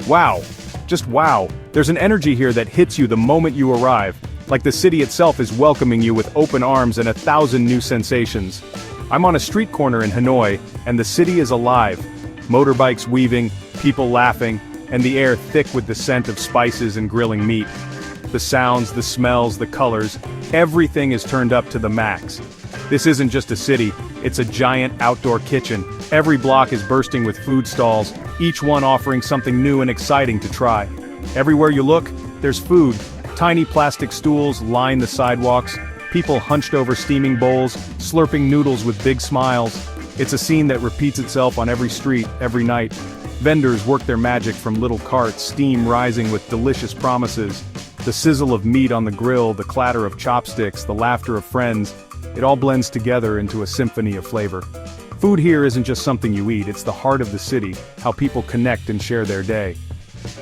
Wow. Just wow. There's an energy here that hits you the moment you arrive, like the city itself is welcoming you with open arms and 1,000 new sensations. I'm on a street corner in Hanoi, and the city is alive. Motorbikes weaving, people laughing, and the air thick with the scent of spices and grilling meat. The sounds, the smells, the colors, everything is turned up to the max. This isn't just a city, it's a giant outdoor kitchen. Every block is bursting with food stalls, each one offering something new and exciting to try. Everywhere you look, there's food. Tiny plastic stools line the sidewalks, people hunched over steaming bowls, slurping noodles with big smiles. It's a scene that repeats itself on every street, every night. Vendors work their magic from little carts, steam rising with delicious promises. The sizzle of meat on the grill, the clatter of chopsticks, the laughter of friends, it all blends together into a symphony of flavor. Food here isn't just something you eat, it's the heart of the city, how people connect and share their day.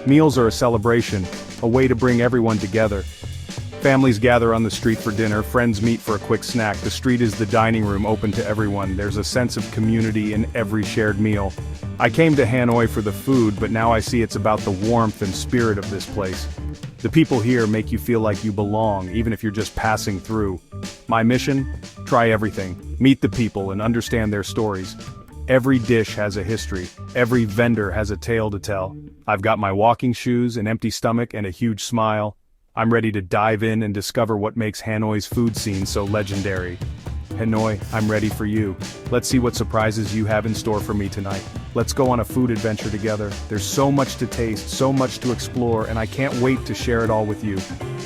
Meals are a celebration, a way to bring everyone together. Families gather on the street for dinner, friends meet for a quick snack. The street is the dining room open to everyone. There's a sense of community in every shared meal. I came to Hanoi for the food, but now I see it's about the warmth and spirit of this place. The people here make you feel like you belong, even if you're just passing through. My mission? Try everything. Meet the people and understand their stories. Every dish has a history. Every vendor has a tale to tell. I've got my walking shoes, an empty stomach, and a huge smile. I'm ready to dive in and discover what makes Hanoi's food scene so legendary. Hanoi, I'm ready for you. Let's see what surprises you have in store for me tonight. Let's go on a food adventure together. There's so much to taste, so much to explore, and I can't wait to share it all with you.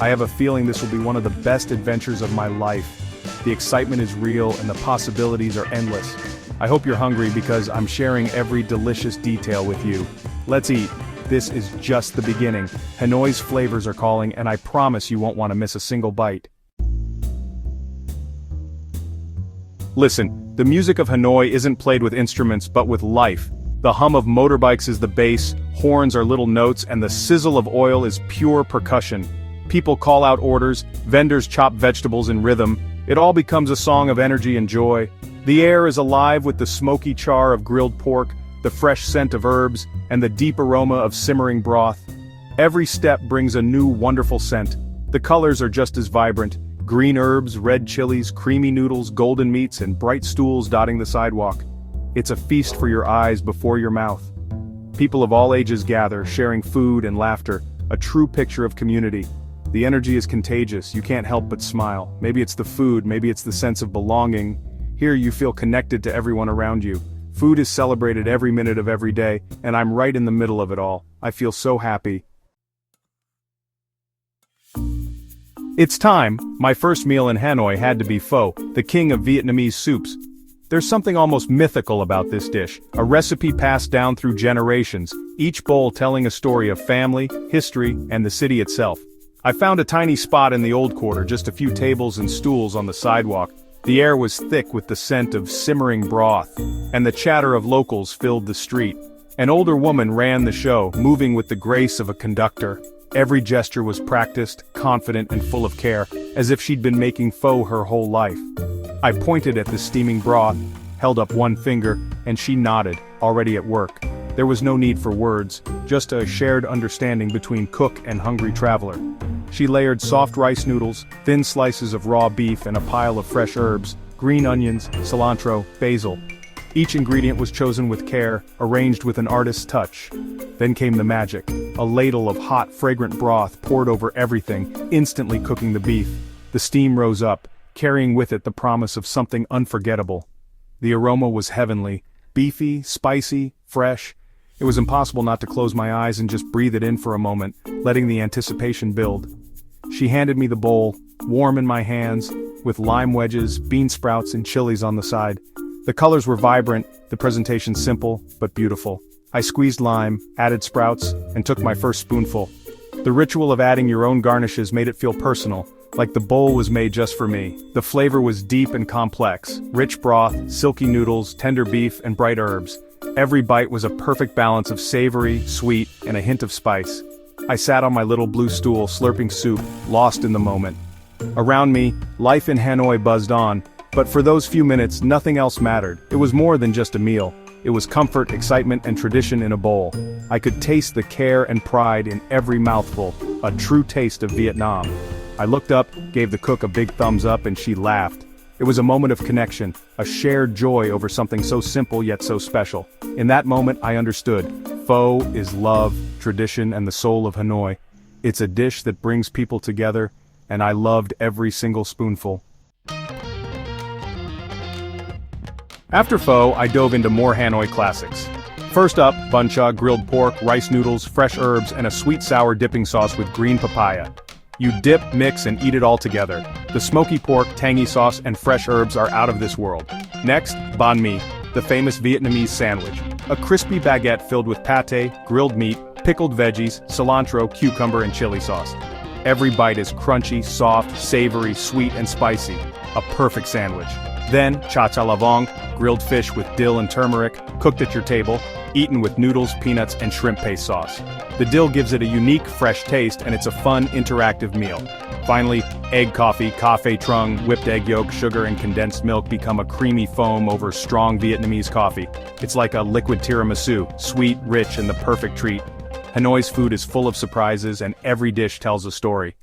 I have a feeling this will be one of the best adventures of my life. The excitement is real and the possibilities are endless. I hope you're hungry because I'm sharing every delicious detail with you. Let's eat. This is just the beginning. Hanoi's flavors are calling, and I promise you won't want to miss a single bite. Listen, the music of Hanoi isn't played with instruments but with life. The hum of motorbikes is the bass, horns are little notes, and the sizzle of oil is pure percussion. People call out orders, vendors chop vegetables in rhythm. It all becomes a song of energy and joy. The air is alive with the smoky char of grilled pork, the fresh scent of herbs, and the deep aroma of simmering broth. Every step brings a new wonderful scent. The colors are just as vibrant. Green herbs, red chilies, creamy noodles, golden meats, and bright stools dotting the sidewalk. It's a feast for your eyes before your mouth. People of all ages gather, sharing food and laughter, a true picture of community. The energy is contagious, you can't help but smile. Maybe it's the food, maybe it's the sense of belonging. Here you feel connected to everyone around you. Food is celebrated every minute of every day, and I'm right in the middle of it all. I feel so happy. It's time. My first meal in Hanoi had to be pho, the king of Vietnamese soups. There's something almost mythical about this dish, a recipe passed down through generations, each bowl telling a story of family, history, and the city itself. I found a tiny spot in the old quarter, just a few tables and stools on the sidewalk. The air was thick with the scent of simmering broth, and the chatter of locals filled the street. An older woman ran the show, moving with the grace of a conductor. Every gesture was practiced, confident and full of care, as if she'd been making pho her whole life. I pointed at the steaming broth, held up one finger, and she nodded, already at work. There was no need for words, just a shared understanding between cook and hungry traveler. She layered soft rice noodles, thin slices of raw beef, and a pile of fresh herbs, green onions, cilantro, basil. Each ingredient was chosen with care, arranged with an artist's touch. Then came the magic. A ladle of hot, fragrant broth poured over everything, instantly cooking the beef. The steam rose up, carrying with it the promise of something unforgettable. The aroma was heavenly, beefy, spicy, fresh. It was impossible not to close my eyes and just breathe it in for a moment, letting the anticipation build. She handed me the bowl, warm in my hands, with lime wedges, bean sprouts, and chilies on the side. The colors were vibrant, the presentation simple, but beautiful. I squeezed lime, added sprouts, and took my first spoonful. The ritual of adding your own garnishes made it feel personal, like the bowl was made just for me. The flavor was deep and complex, rich broth, silky noodles, tender beef, and bright herbs. Every bite was a perfect balance of savory, sweet, and a hint of spice. I sat on my little blue stool, slurping soup, lost in the moment. Around me, life in Hanoi buzzed on, but for those few minutes, nothing else mattered. It was more than just a meal. It was comfort, excitement, and tradition in a bowl. I could taste the care and pride in every mouthful, a true taste of Vietnam. I looked up, gave the cook a big thumbs up, and she laughed. It was a moment of connection, a shared joy over something so simple yet so special. In that moment, I understood. Pho is love, tradition, and the soul of Hanoi. It's a dish that brings people together, and I loved every single spoonful. After pho, I dove into more Hanoi classics. First up, bun cha, grilled pork, rice noodles, fresh herbs, and a sweet-sour dipping sauce with green papaya. You dip, mix, and eat it all together. The smoky pork, tangy sauce, and fresh herbs are out of this world. Next, banh mi, the famous Vietnamese sandwich. A crispy baguette filled with pate, grilled meat, pickled veggies, cilantro, cucumber, and chili sauce. Every bite is crunchy, soft, savory, sweet, and spicy. A perfect sandwich. Then, cha cha lavong, grilled fish with dill and turmeric, cooked at your table, eaten with noodles, peanuts, and shrimp paste sauce. The dill gives it a unique, fresh taste, and it's a fun, interactive meal. Finally, egg coffee, cafe trung, whipped egg yolk, sugar, and condensed milk become a creamy foam over strong Vietnamese coffee. It's like a liquid tiramisu, sweet, rich, and the perfect treat. Hanoi's food is full of surprises, and every dish tells a story.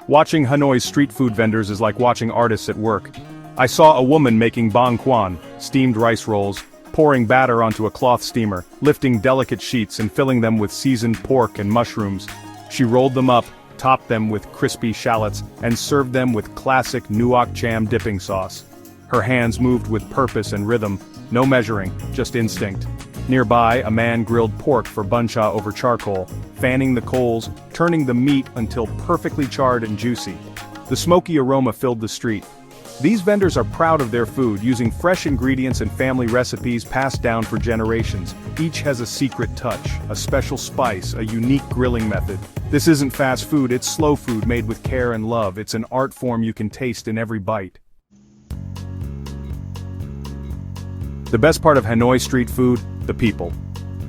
Watching Hanoi's street food vendors is like watching artists at work. I saw a woman making bang quan, steamed rice rolls, pouring batter onto a cloth steamer, lifting delicate sheets and filling them with seasoned pork and mushrooms. She rolled them up, topped them with crispy shallots, and served them with classic nuoc cham dipping sauce. Her hands moved with purpose and rhythm, no measuring, just instinct. Nearby, a man grilled pork for bun cha over charcoal, fanning the coals, turning the meat until perfectly charred and juicy. The smoky aroma filled the street. These vendors are proud of their food, using fresh ingredients and family recipes passed down for generations. Each has a secret touch, a special spice, a unique grilling method. This isn't fast food, it's slow food made with care and love. It's an art form you can taste in every bite. The best part of Hanoi street food? The people.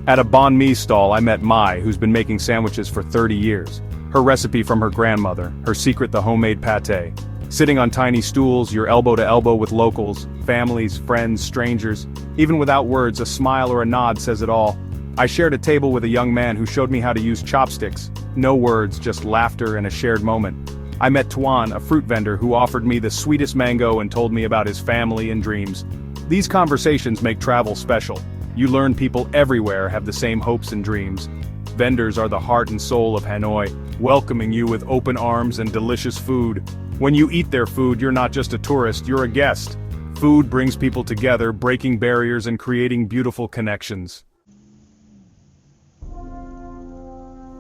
At a banh mi stall I met Mai, who's been making sandwiches for 30 years. Her recipe from her grandmother, her secret the homemade pate. Sitting on tiny stools, you're elbow to elbow with locals, families, friends, strangers. Even without words, a smile or a nod says it all. I shared a table with a young man who showed me how to use chopsticks. No words, just laughter and a shared moment. I met Tuan, a fruit vendor who offered me the sweetest mango and told me about his family and dreams. These conversations make travel special. You learn people everywhere have the same hopes and dreams. Vendors are the heart and soul of Hanoi, welcoming you with open arms and delicious food. When you eat their food, you're not just a tourist, you're a guest. Food brings people together, breaking barriers and creating beautiful connections.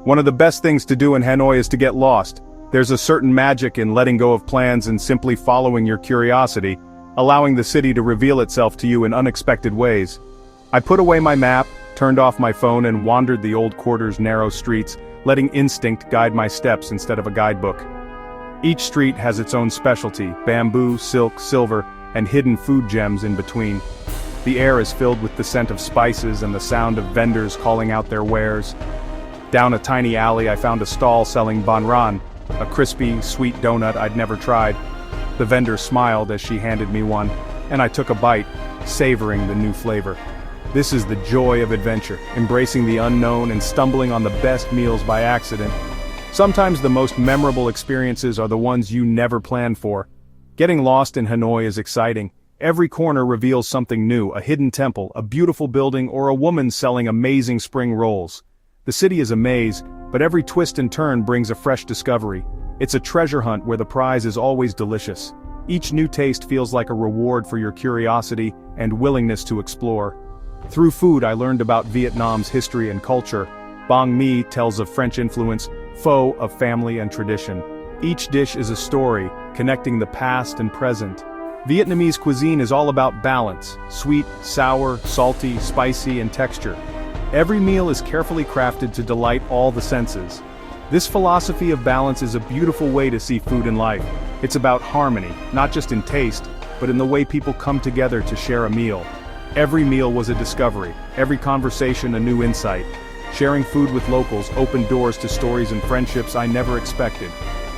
One of the best things to do in Hanoi is to get lost. There's a certain magic in letting go of plans and simply following your curiosity, allowing the city to reveal itself to you in unexpected ways. I put away my map, turned off my phone, and wandered the old quarter's narrow streets, letting instinct guide my steps instead of a guidebook. Each street has its own specialty: bamboo, silk, silver, and hidden food gems in between. The air is filled with the scent of spices and the sound of vendors calling out their wares. Down a tiny alley I found a stall selling banh ran, a crispy, sweet donut I'd never tried. The vendor smiled as she handed me one, and I took a bite, savoring the new flavor. This is the joy of adventure, embracing the unknown and stumbling on the best meals by accident. Sometimes the most memorable experiences are the ones you never planned for. Getting lost in Hanoi is exciting. Every corner reveals something new: a hidden temple, a beautiful building, or a woman selling amazing spring rolls. The city is a maze, but every twist and turn brings a fresh discovery. It's a treasure hunt where the prize is always delicious. Each new taste feels like a reward for your curiosity and willingness to explore. Through food I learned about Vietnam's history and culture. Banh mi tells of French influence, pho of family and tradition. Each dish is a story, connecting the past and present. Vietnamese cuisine is all about balance: sweet, sour, salty, spicy, and texture. Every meal is carefully crafted to delight all the senses. This philosophy of balance is a beautiful way to see food in life. It's about harmony, not just in taste, but in the way people come together to share a meal. Every meal was a discovery, every conversation a new insight. Sharing food with locals opened doors to stories and friendships I never expected.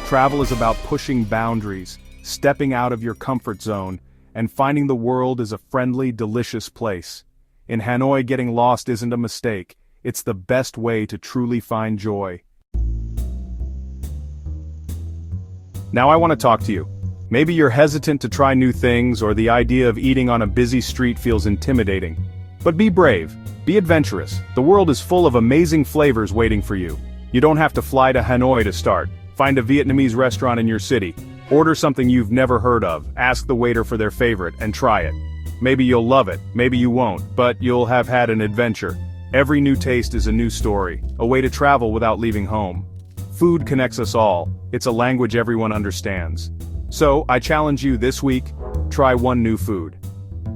Travel is about pushing boundaries, stepping out of your comfort zone, and finding the world is a friendly, delicious place. In Hanoi, getting lost isn't a mistake, it's the best way to truly find joy. Now I want to talk to you. Maybe you're hesitant to try new things, or the idea of eating on a busy street feels intimidating. But be brave, be adventurous. The world is full of amazing flavors waiting for you. You don't have to fly to Hanoi to start. Find a Vietnamese restaurant in your city. Order something you've never heard of, ask the waiter for their favorite, and try it. Maybe you'll love it, maybe you won't, but you'll have had an adventure. Every new taste is a new story, a way to travel without leaving home. Food connects us all, it's a language everyone understands. So, I challenge you this week, try one new food.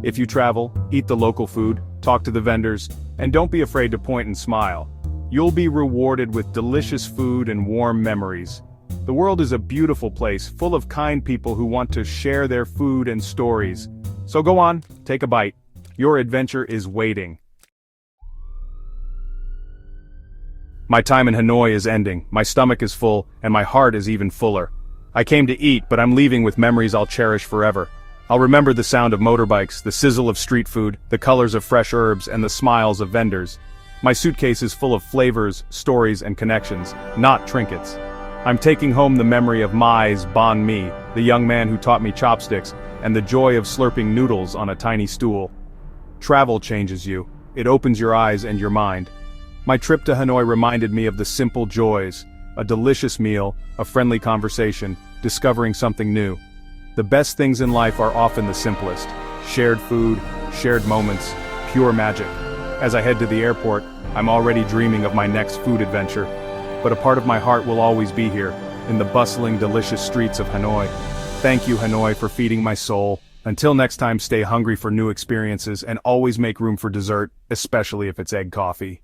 If you travel, eat the local food, talk to the vendors, and don't be afraid to point and smile. You'll be rewarded with delicious food and warm memories. The world is a beautiful place, full of kind people who want to share their food and stories. So go on, take a bite. Your adventure is waiting. My time in Hanoi is ending, my stomach is full, and my heart is even fuller. I came to eat, but I'm leaving with memories I'll cherish forever. I'll remember the sound of motorbikes, the sizzle of street food, the colors of fresh herbs, and the smiles of vendors. My suitcase is full of flavors, stories, and connections, not trinkets. I'm taking home the memory of Mai's banh mi, the young man who taught me chopsticks, and the joy of slurping noodles on a tiny stool. Travel changes you. It opens your eyes and your mind. My trip to Hanoi reminded me of the simple joys, a delicious meal, a friendly conversation, discovering something new. The best things in life are often the simplest. Shared food, shared moments, pure magic. As I head to the airport, I'm already dreaming of my next food adventure. But a part of my heart will always be here, in the bustling, delicious streets of Hanoi. Thank you, Hanoi, for feeding my soul. Until next time, stay hungry for new experiences and always make room for dessert, especially if it's egg coffee.